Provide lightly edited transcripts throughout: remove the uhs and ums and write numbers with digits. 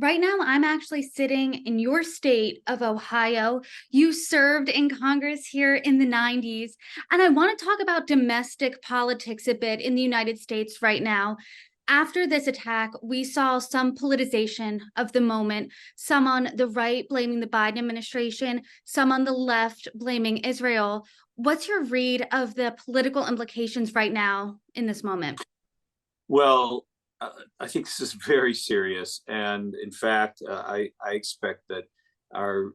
Right now, I'm actually sitting in your state of Ohio. You served in Congress here in the 90s. And I want to talk about domestic politics a bit in the United States right now. After this attack, we saw some politicization of the moment, some on the right blaming the Biden administration, some on the left blaming Israel. What's your read of the political implications right now in this moment? Well, I think this is very serious, and in fact, I expect that our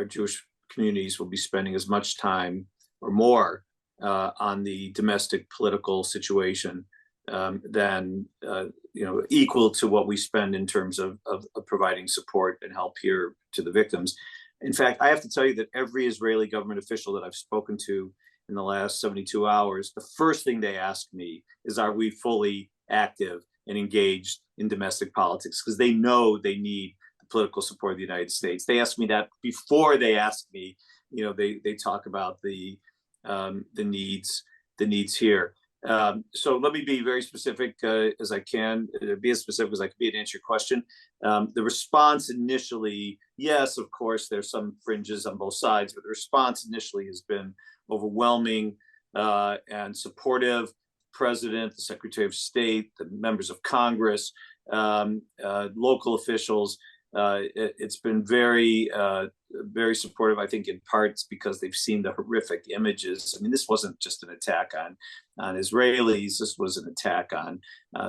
Jewish communities will be spending as much time or more on the domestic political situation than equal to what we spend in terms of providing support and help here to the victims. In fact, I have to tell you that every Israeli government official that I've spoken to in the last 72 hours, the first thing they ask me is, are we fully active and engaged in domestic politics? Because they know they need the political support of the United States. They ask me that before they ask me. They talk about the needs here. So let me be very specific as I can, be as specific as I can be to answer your question. The response initially, yes, of course, there's some fringes on both sides, but the response initially has been overwhelming and supportive. President, the Secretary of State, the members of Congress, local officials. It's been very supportive, I think, in parts because they've seen the horrific images. I mean, this wasn't just an attack on Israelis. This was an attack on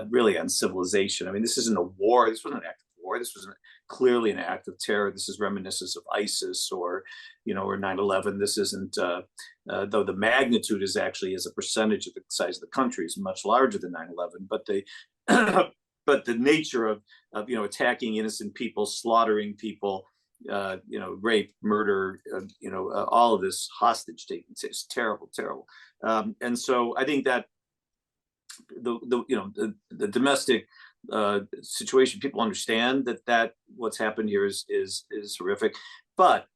really on civilization. I mean, this isn't a war. This wasn't an act of war. This was clearly an act of terror. This is reminiscent of ISIS or 9/11. This isn't, though the magnitude is actually as a percentage of the size of the country is much larger than 9/11. But but the nature of attacking innocent people, slaughtering people, rape, murder, all of this hostage taking, it's terrible, terrible. And so I think that the domestic situation, people understand that what's happened here is horrific, but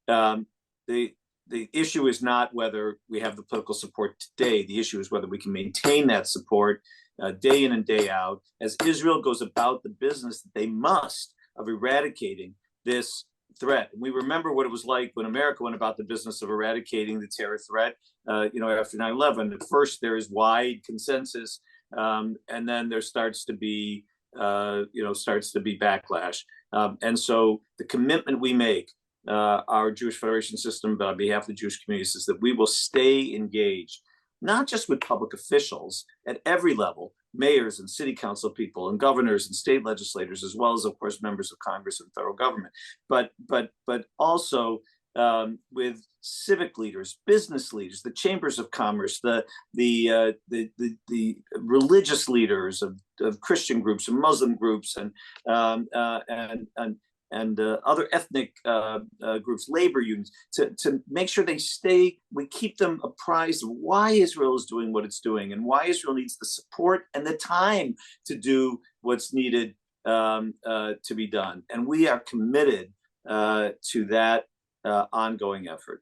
the issue is not whether we have the political support today. The issue is whether we can maintain that support day in and day out as Israel goes about the business that they must of eradicating this threat. And we remember what it was like when America went about the business of eradicating the terror threat. After 9/11, at first there is wide consensus, and then there starts to be backlash. And so the commitment we make, our Jewish Federation system, but on behalf of the Jewish communities, is that we will stay engaged, not just with public officials at every level, mayors and city council people and governors and state legislators, as well as, of course, members of Congress and federal government, but also with civic leaders, business leaders, the chambers of commerce, the religious leaders of Christian groups and Muslim groups and other ethnic groups, labor unions, to make sure we keep them apprised of why Israel is doing what it's doing and why Israel needs the support and the time to do what's needed to be done. And we are committed to that ongoing effort.